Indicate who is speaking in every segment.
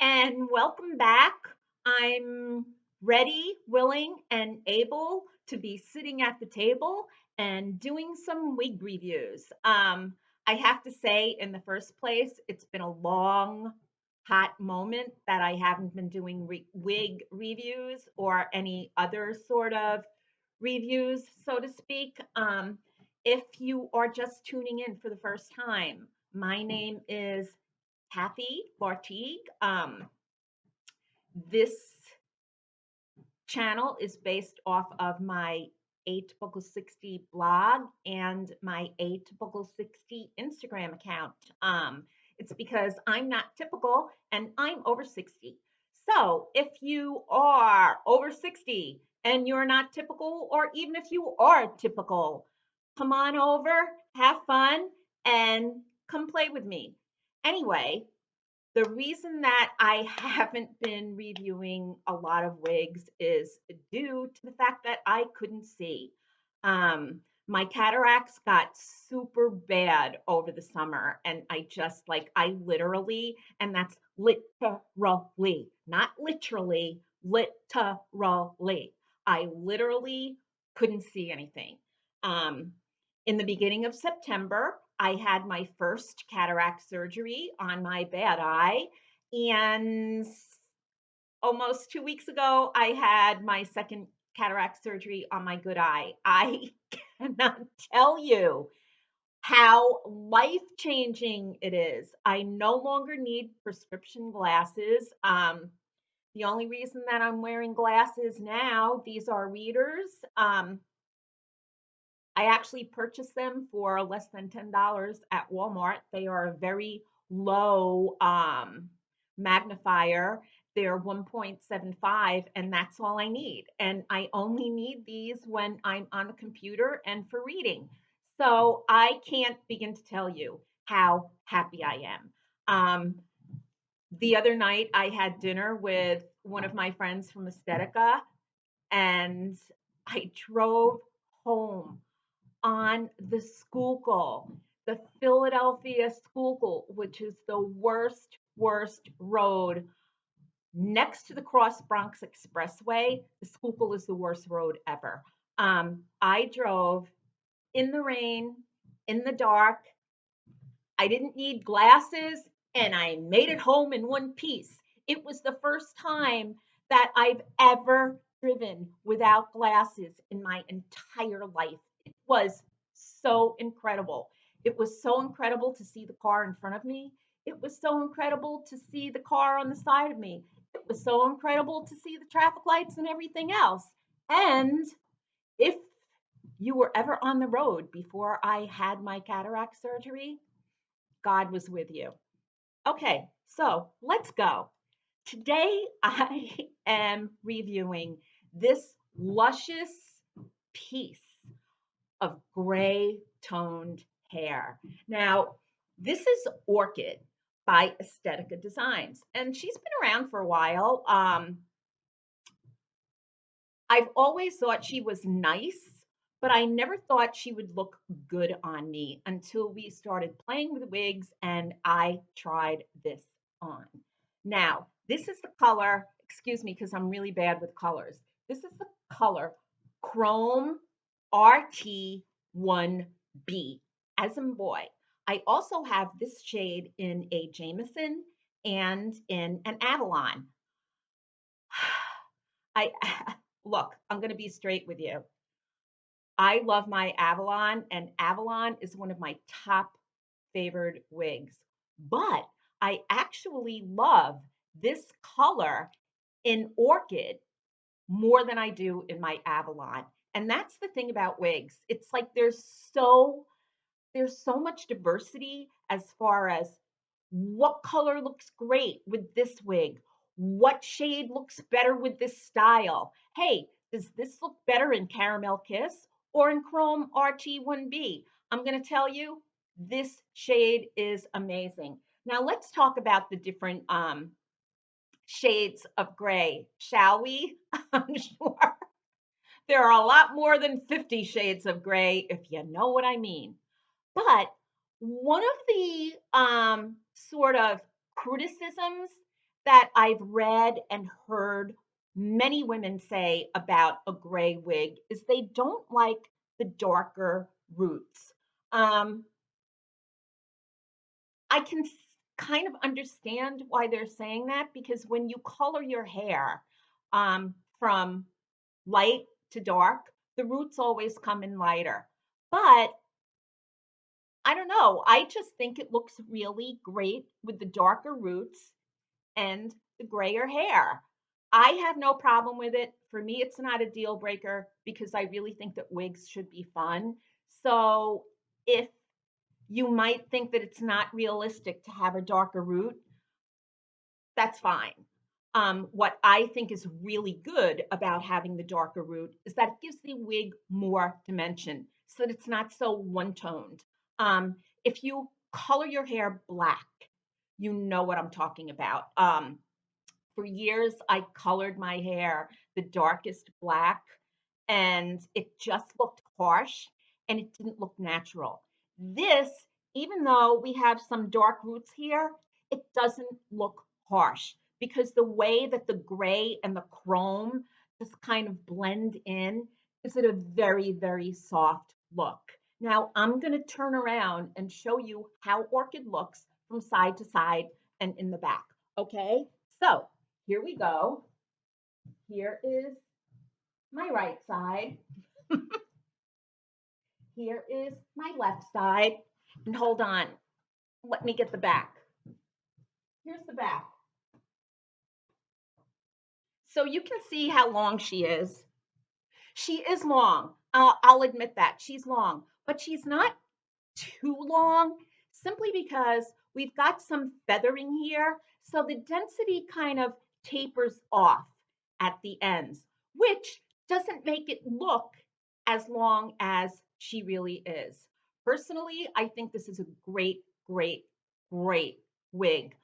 Speaker 1: and welcome back. I'm ready, willing, and able to be sitting at the table and doing some wig reviews. I have to say, in the first place, it's been a long, hot moment that I haven't been doing wig reviews or any other sort of reviews, so to speak. If you are just tuning in for the first time, my name is Kathy Orchid. This channel is based off of my Atypical 60 blog and my Atypical 60 Instagram account. It's because I'm not typical and I'm over 60. So if you are over 60 and you're not typical, or even if you are typical, come on over, have fun, and come play with me. Anyway, the reason that I haven't been reviewing a lot of wigs is due to the fact that I couldn't see. My cataracts got super bad over the summer, and I literally, and that's literally, not literally, literally. I literally couldn't see anything. Um, in the beginning of September, I had my first cataract surgery on my bad eye. And almost 2 weeks ago, I had my second cataract surgery on my good eye. I cannot tell you how life changing it is. I no longer need prescription glasses. The only reason that I'm wearing glasses now, these are readers. I actually purchased them for less than $10 at Walmart. They are a very low magnifier. They're 1.75, and that's all I need. And I only need these when I'm on the computer and for reading. So I can't begin to tell you how happy I am. The other night, I had dinner with one of my friends from Estetica, and I drove home on the Schuylkill, the Philadelphia Schuylkill, which is the worst road next to the Cross Bronx Expressway. The Schuylkill is the worst road ever. I drove in the rain, in the dark. I didn't need glasses, and I made it home in one piece. It was the first time that I've ever driven without glasses in my entire life. It was so incredible. It was so incredible to see the car in front of me. It was so incredible to see the car on the side of me. It was so incredible to see the traffic lights and everything else. And if you were ever on the road before I had my cataract surgery, God was with you. Okay, so let's go. Today I am reviewing this luscious piece of gray toned hair. Now, this is Orchid by Estetica Designs, and she's been around for a while. I've always thought she was nice, but I never thought she would look good on me until we started playing with wigs and I tried this on. Now, this is the color, excuse me, because I'm really bad with colors. This is the color Chrome RT1B, as in boy. I also have this shade in a Jameson and in an Avalon. I look, I'm going to be straight with you. I love my Avalon, and Avalon is one of my top favored wigs. But I actually love this color in Orchid more than I do in my Avalon. And that's the thing about wigs. It's like there's so much diversity as far as what color looks great with this wig, what shade looks better with this style. Hey, does this look better in Caramel Kiss or in Chrome RT1B? I'm going to tell you, this shade is amazing. Now let's talk about the different shades of gray, shall we? I'm sure there are a lot more than 50 shades of gray, if you know what I mean. But one of the sort of criticisms that I've read and heard many women say about a gray wig is they don't like the darker roots. Um, I can kind of understand why they're saying that because when you color your hair from light to dark, the roots always come in lighter. But I don't know. I just think it looks really great with the darker roots and the grayer hair. I have no problem with it. For me, it's not a deal breaker because I really think that wigs should be fun. So if you might think that it's not realistic to have a darker root, that's fine. What I think is really good about having the darker root is that it gives the wig more dimension so that it's not so one toned. If you color your hair black, you know what I'm talking about. For years, I colored my hair the darkest black, and it just looked harsh and it didn't look natural. This, even though we have some dark roots here, it doesn't look harsh because the way that the gray and the chrome just kind of blend in is it a very, very soft look. Now, I'm going to turn around and show you how Orchid looks from side to side and in the back. Okay, so here we go. Here is my right side. Here is my left side. And hold on, let me get the back. Here's the back. So you can see how long she is. She is long. I'll admit that. She's long, but she's not too long simply because we've got some feathering here. So the density kind of tapers off at the ends, which doesn't make it look as long as she really is. Personally, I think this is a great, great, great wig.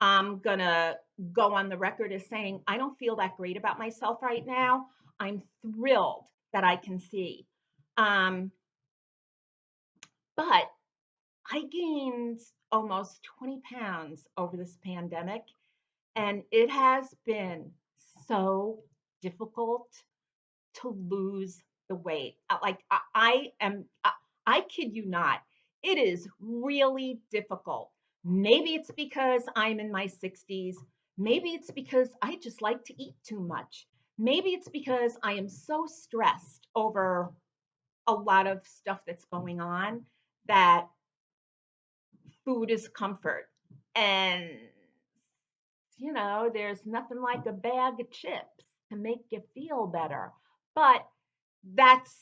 Speaker 1: I'm gonna go on the record as saying I don't feel that great about myself right now. I'm thrilled that I can see. Um, but I gained almost 20 pounds over this pandemic, and it has been so difficult to lose the weight. Like I am, I kid you not, it is really difficult. Maybe it's because I'm in my 60s. Maybe it's because I just like to eat too much. Maybe it's because I am so stressed over a lot of stuff that's going on that food is comfort. And, there's nothing like a bag of chips to make you feel better. But that's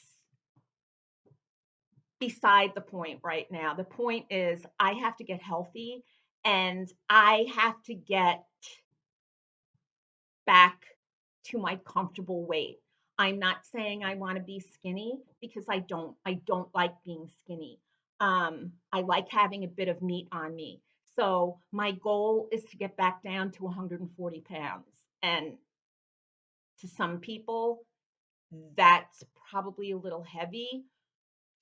Speaker 1: beside the point right now. The point is, I have to get healthy and I have to get back to my comfortable weight. I'm not saying I want to be skinny because I don't like being skinny. I like having a bit of meat on me. So my goal is to get back down to 140 pounds. And to some people, that's probably a little heavy.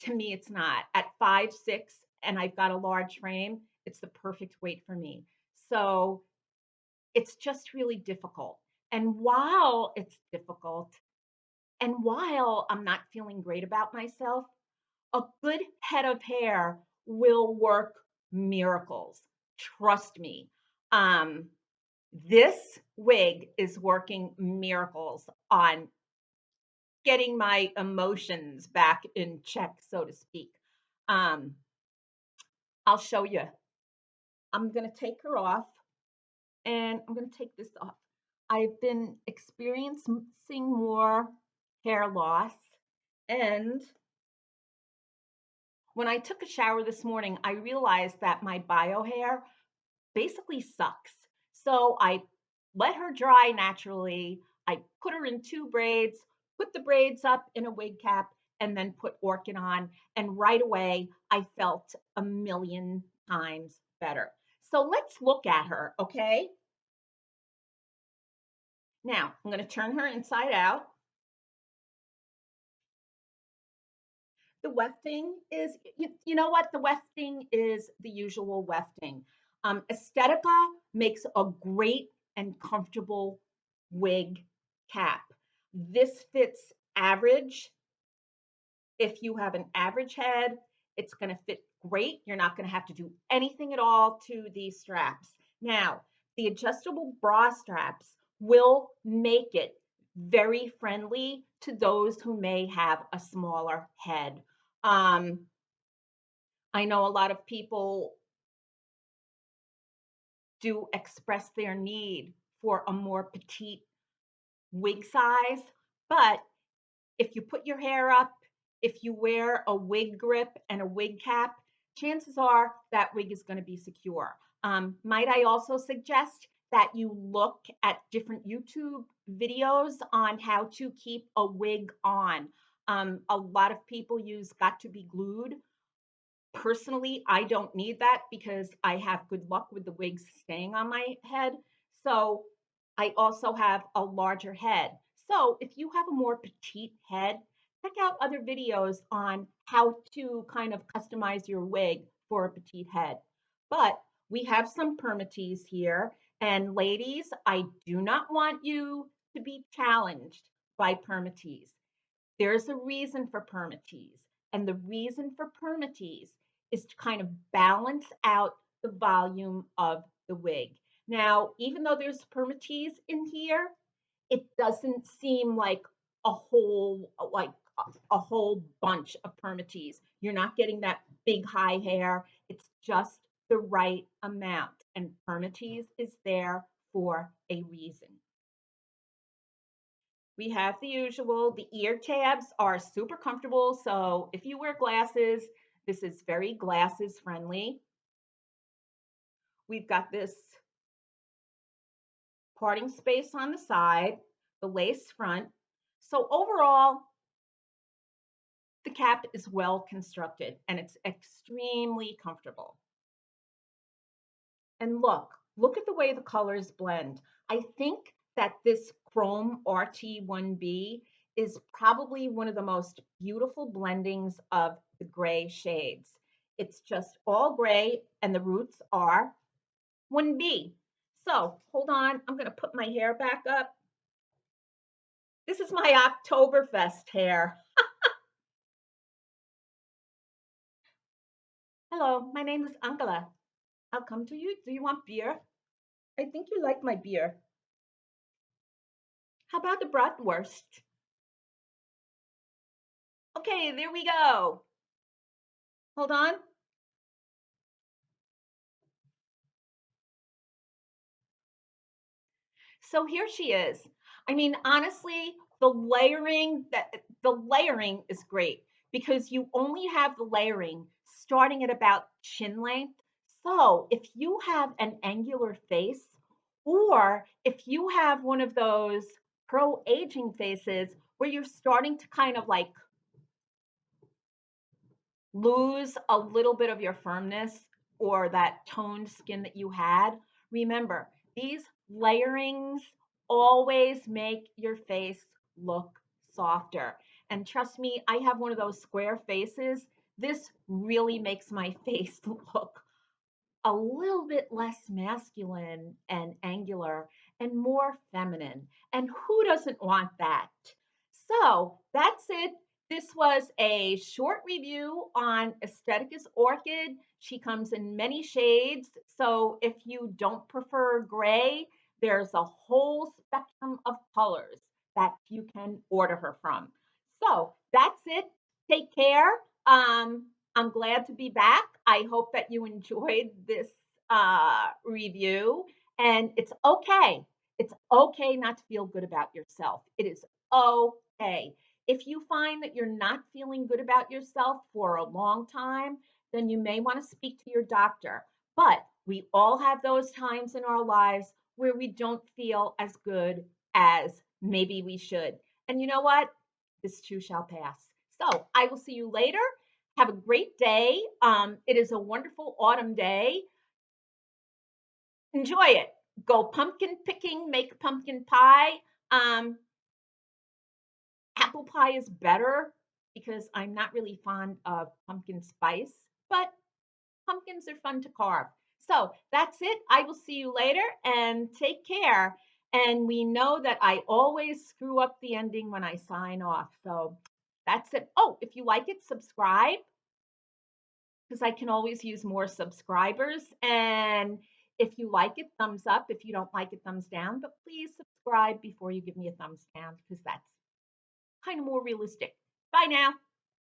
Speaker 1: To me, it's not. At 5'6" and I've got a large frame, it's the perfect weight for me. So it's just really difficult. And while it's difficult, and while I'm not feeling great about myself, a good head of hair will work miracles. Trust me. Um, this wig is working miracles on getting my emotions back in check, so to speak. Um, I'll show you. I'm going to take her off and I'm going to take this off. I've been experiencing more hair loss. And when I took a shower this morning, I realized that my bio hair basically sucks. So I let her dry naturally. I put her in two braids, put the braids up in a wig cap, and then put Orchid on. And right away, I felt a million times better. So let's look at her, okay? Now, I'm going to turn her inside out. The wefting is, you know what? The wefting is the usual wefting. Estetica makes a great and comfortable wig cap. This fits average. If you have an average head, it's going to fit great. You're not going to have to do anything at all to these straps. Now, the adjustable bra straps will make it very friendly to those who may have a smaller head. I know a lot of people do express their need for a more petite wig size, but if you put your hair up, if you wear a wig grip and a wig cap, chances are that wig is going to be secure. Might I also suggest that you look at different YouTube videos on how to keep a wig on? A lot of people use Got to Be Glued. Personally, I don't need that because I have good luck with the wigs staying on my head. So I also have a larger head. So if you have a more petite head, check out other videos on how to kind of customize your wig for a petite head. But we have some permatease here. And ladies, I do not want you to be challenged by permatease. There's a reason for permatease. And the reason for permatease is to kind of balance out the volume of the wig. Now, even though there's permatease in here, it doesn't seem like a whole bunch of permatease. You're not getting that big high hair. It's just the right amount. And permatease is there for a reason. We have the usual. The ear tabs are super comfortable. So if you wear glasses, this is very glasses friendly. We've got this parting space on the side, the lace front. So overall, the cap is well constructed and it's extremely comfortable. And look at the way the colors blend. I think that this ChromeRT1B is probably one of the most beautiful blendings of the gray shades. It's just all gray and the roots are 1B. So hold on, I'm gonna put my hair back up. This is my Oktoberfest hair. Hello, my name is Angela. I'll come to you. Do you want beer? I think you like my beer. How about the bratwurst? Okay, there we go. Hold on. So here she is. I mean, honestly, the layering is great because you only have the layering starting at about chin length. So if you have an angular face, or if you have one of those pro-aging faces where you're starting to kind of like lose a little bit of your firmness or that toned skin that you had, remember, these layerings always make your face look softer. And trust me, I have one of those square faces. This really makes my face look a little bit less masculine and angular and more feminine. And who doesn't want that? So that's it. This was a short review on Aesthetica's Orchid. She comes in many shades. So if you don't prefer gray, there's a whole spectrum of colors that you can order her from. So that's it. Take care. I'm glad to be back. I hope that you enjoyed this review. And it's okay. It's okay not to feel good about yourself. It is okay. If you find that you're not feeling good about yourself for a long time, then you may want to speak to your doctor. But we all have those times in our lives where we don't feel as good as maybe we should. And you know what? This too shall pass. So I will see you later. Have a great day. It is a wonderful autumn day. Enjoy it. Go pumpkin picking, make pumpkin pie. Um, Apple pie is better because I'm not really fond of pumpkin spice, but pumpkins are fun to carve. So that's it. I will see you later and take care. And we know that I always screw up the ending when I sign off. So that's it. Oh, if you like it, subscribe because I can always use more subscribers. And if you like it, thumbs up. If you don't like it, thumbs down. But please subscribe before you give me a thumbs down because that's kind of more realistic. Bye now.